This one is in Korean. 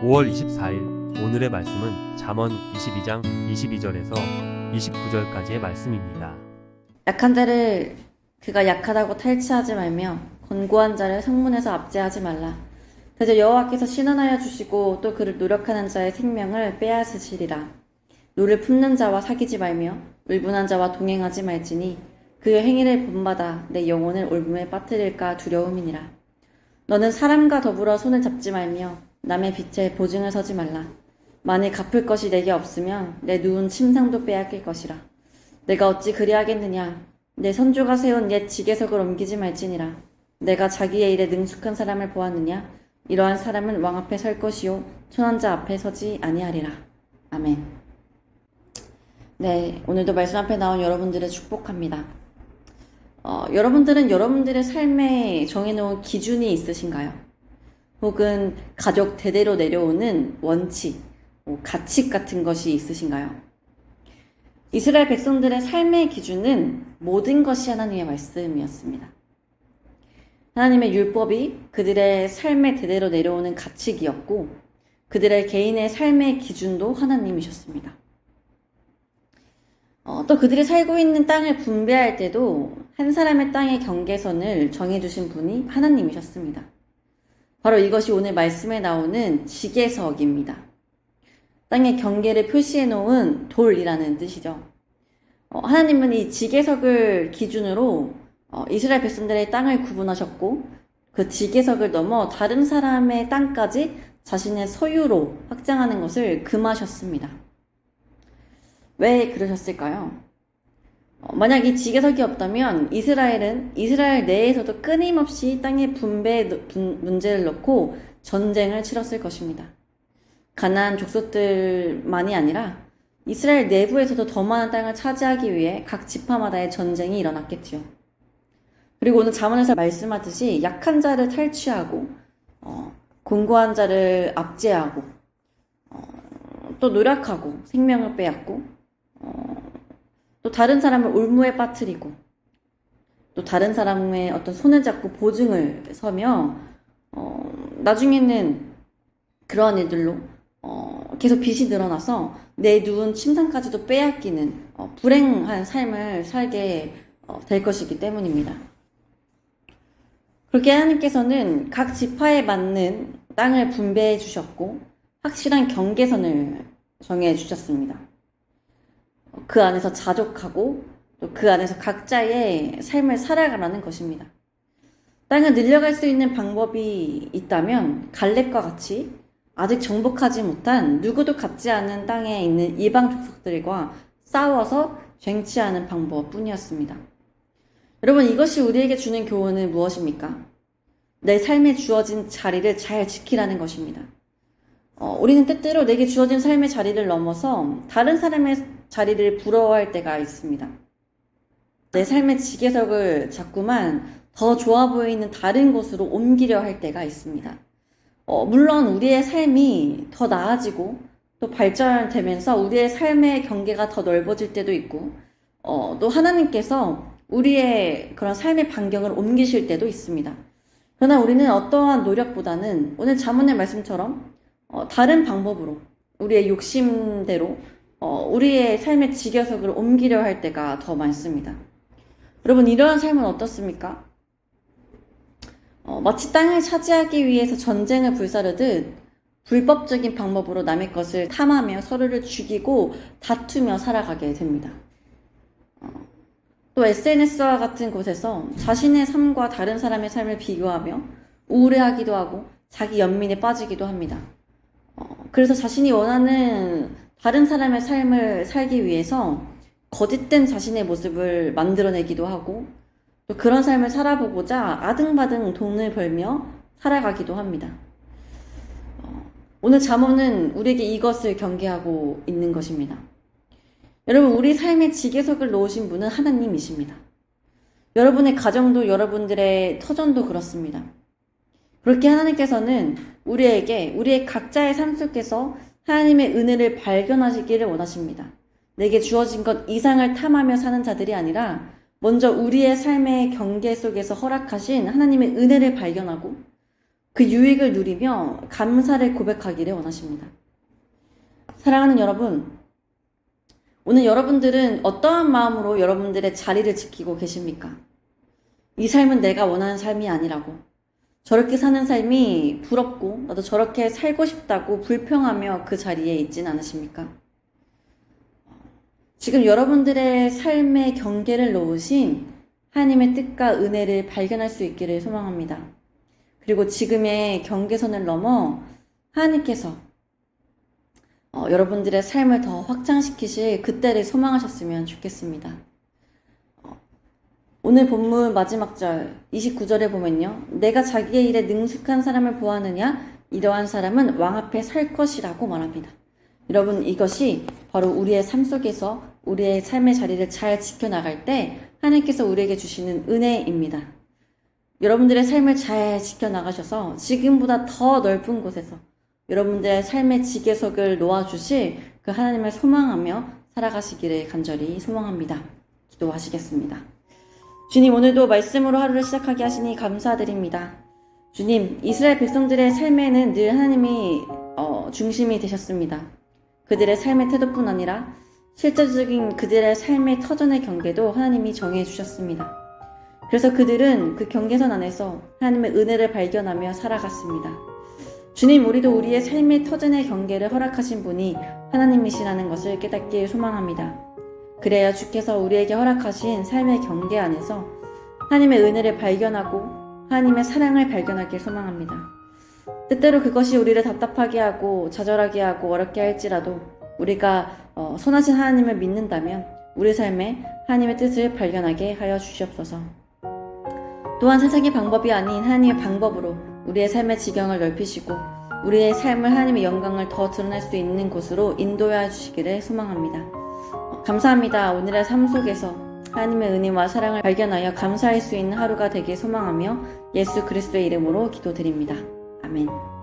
5월 24일 오늘의 말씀은 잠언 22장 22절에서 29절까지의 말씀입니다. 약한 자를 그가 약하다고 탈취하지 말며 권고한 자를 성문에서 압제하지 말라. 대저 여호와께서 신원하여 주시고 또 그를 노력하는 자의 생명을 빼앗으시리라. 노를 품는 자와 사귀지 말며 울분한 자와 동행하지 말지니 그의 행위를 본받아 내 영혼을 올무에 빠뜨릴까 두려움이니라. 너는 사람과 더불어 손을 잡지 말며 남의 빛에 보증을 서지 말라. 만일 갚을 것이 내게 없으면 내 누운 침상도 빼앗길 것이라. 내가 어찌 그리하겠느냐. 내 선조가 세운 옛 지계석을 옮기지 말지니라. 내가 자기의 일에 능숙한 사람을 보았느냐. 이러한 사람은 왕 앞에 설 것이요 천한 자 앞에 서지 아니하리라. 아멘. 네, 오늘도 말씀 앞에 나온 여러분들을 축복합니다. 여러분들은 여러분들의 삶에 정해놓은 기준이 있으신가요? 혹은 가족 대대로 내려오는 원칙, 가칙 같은 것이 있으신가요? 이스라엘 백성들의 삶의 기준은 모든 것이 하나님의 말씀이었습니다. 하나님의 율법이 그들의 삶의 대대로 내려오는 가칙이었고 그들의 개인의 삶의 기준도 하나님이셨습니다. 또 그들이 살고 있는 땅을 분배할 때도 한 사람의 땅의 경계선을 정해주신 분이 하나님이셨습니다. 바로 이것이 오늘 말씀에 나오는 지계석입니다. 땅의 경계를 표시해 놓은 돌이라는 뜻이죠. 하나님은 이 지계석을 기준으로 이스라엘 백성들의 땅을 구분하셨고 그 지계석을 넘어 다른 사람의 땅까지 자신의 소유로 확장하는 것을 금하셨습니다. 왜 그러셨을까요? 만약 이 지계석이 없다면 이스라엘 내에서도 끊임없이 땅의 분배 문제를 놓고 전쟁을 치렀을 것입니다. 가나안 족속들만이 아니라 이스라엘 내부에서도 더 많은 땅을 차지하기 위해 각 지파마다의 전쟁이 일어났겠지요. 그리고 오늘 잠언에서 말씀하듯이 약한 자를 탈취하고 권고한 자를 압제하고 또 노력하고 생명을 빼앗고 또 다른 사람을 올무에 빠뜨리고 또 다른 사람의 어떤 손을 잡고 보증을 서며 나중에는 그러한 일들로 계속 빚이 늘어나서 내 누운 침상까지도 빼앗기는 불행한 삶을 살게 될 것이기 때문입니다. 그렇게 하나님께서는 각 지파에 맞는 땅을 분배해 주셨고 확실한 경계선을 정해 주셨습니다. 그 안에서 자족하고 또 그 안에서 각자의 삶을 살아가라는 것입니다. 땅을 늘려갈 수 있는 방법이 있다면 갈렙과 같이 아직 정복하지 못한 누구도 갖지 않은 땅에 있는 이방 족속들과 싸워서 쟁취하는 방법뿐이었습니다. 여러분, 이것이 우리에게 주는 교훈은 무엇입니까? 내 삶에 주어진 자리를 잘 지키라는 것입니다. 우리는 때때로 내게 주어진 삶의 자리를 넘어서 다른 사람의 자리를 부러워할 때가 있습니다. 내 삶의 지계석을 자꾸만 더 좋아 보이는 다른 곳으로 옮기려 할 때가 있습니다. 물론 우리의 삶이 더 나아지고 또 발전되면서 우리의 삶의 경계가 더 넓어질 때도 있고 또 하나님께서 우리의 그런 삶의 반경을 옮기실 때도 있습니다. 그러나 우리는 어떠한 노력보다는 오늘 잠언의 말씀처럼 다른 방법으로 우리의 욕심대로 우리의 삶의 지계석을 옮기려 할 때가 더 많습니다. 여러분, 이러한 삶은 어떻습니까? 마치 땅을 차지하기 위해서 전쟁을 불사르듯 불법적인 방법으로 남의 것을 탐하며 서로를 죽이고 다투며 살아가게 됩니다. 또 SNS와 같은 곳에서 자신의 삶과 다른 사람의 삶을 비교하며 우울해하기도 하고 자기 연민에 빠지기도 합니다. 그래서 자신이 원하는 다른 사람의 삶을 살기 위해서 거짓된 자신의 모습을 만들어내기도 하고 또 그런 삶을 살아보고자 아등바등 돈을 벌며 살아가기도 합니다. 오늘 잠언은 우리에게 이것을 경계하고 있는 것입니다. 여러분, 우리 삶의 지계석을 놓으신 분은 하나님이십니다. 여러분의 가정도 여러분들의 터전도 그렇습니다. 그렇게 하나님께서는 우리에게 우리의 각자의 삶 속에서 하나님의 은혜를 발견하시기를 원하십니다. 내게 주어진 것 이상을 탐하며 사는 자들이 아니라 먼저 우리의 삶의 경계 속에서 허락하신 하나님의 은혜를 발견하고 그 유익을 누리며 감사를 고백하기를 원하십니다. 사랑하는 여러분, 오늘 여러분들은 어떠한 마음으로 여러분들의 자리를 지키고 계십니까? 이 삶은 내가 원하는 삶이 아니라고, 저렇게 사는 삶이 부럽고 나도 저렇게 살고 싶다고 불평하며 그 자리에 있진 않으십니까? 지금 여러분들의 삶의 경계를 놓으신 하나님의 뜻과 은혜를 발견할 수 있기를 소망합니다. 그리고 지금의 경계선을 넘어 하나님께서 여러분들의 삶을 더 확장시키실 그때를 소망하셨으면 좋겠습니다. 오늘 본문 마지막 절 29절에 보면요. 내가 자기의 일에 능숙한 사람을 보았느냐? 이러한 사람은 왕 앞에 설 것이라고 말합니다. 여러분, 이것이 바로 우리의 삶 속에서 우리의 삶의 자리를 잘 지켜나갈 때 하나님께서 우리에게 주시는 은혜입니다. 여러분들의 삶을 잘 지켜나가셔서 지금보다 더 넓은 곳에서 여러분들의 삶의 지계석을 놓아주실 그 하나님을 소망하며 살아가시기를 간절히 소망합니다. 기도하시겠습니다. 주님, 오늘도 말씀으로 하루를 시작하게 하시니 감사드립니다. 주님, 이스라엘 백성들의 삶에는 늘 하나님이 중심이 되셨습니다. 그들의 삶의 태도뿐 아니라 실제적인 그들의 삶의 터전의 경계도 하나님이 정해 주셨습니다. 그래서 그들은 그 경계선 안에서 하나님의 은혜를 발견하며 살아갔습니다. 주님, 우리도 우리의 삶의 터전의 경계를 허락하신 분이 하나님이시라는 것을 깨닫길 소망합니다. 그래야 주께서 우리에게 허락하신 삶의 경계 안에서 하나님의 은혜를 발견하고 하나님의 사랑을 발견하길 소망합니다. 때때로 그것이 우리를 답답하게 하고 좌절하게 하고 어렵게 할지라도 우리가 선하신 하나님을 믿는다면 우리 삶에 하나님의 뜻을 발견하게 하여 주시옵소서. 또한 세상의 방법이 아닌 하나님의 방법으로 우리의 삶의 지경을 넓히시고 우리의 삶을 하나님의 영광을 더 드러낼 수 있는 곳으로 인도하여 주시기를 소망합니다. 감사합니다. 오늘의 삶 속에서 하나님의 은혜와 사랑을 발견하여 감사할 수 있는 하루가 되길 소망하며 예수 그리스도의 이름으로 기도드립니다. 아멘.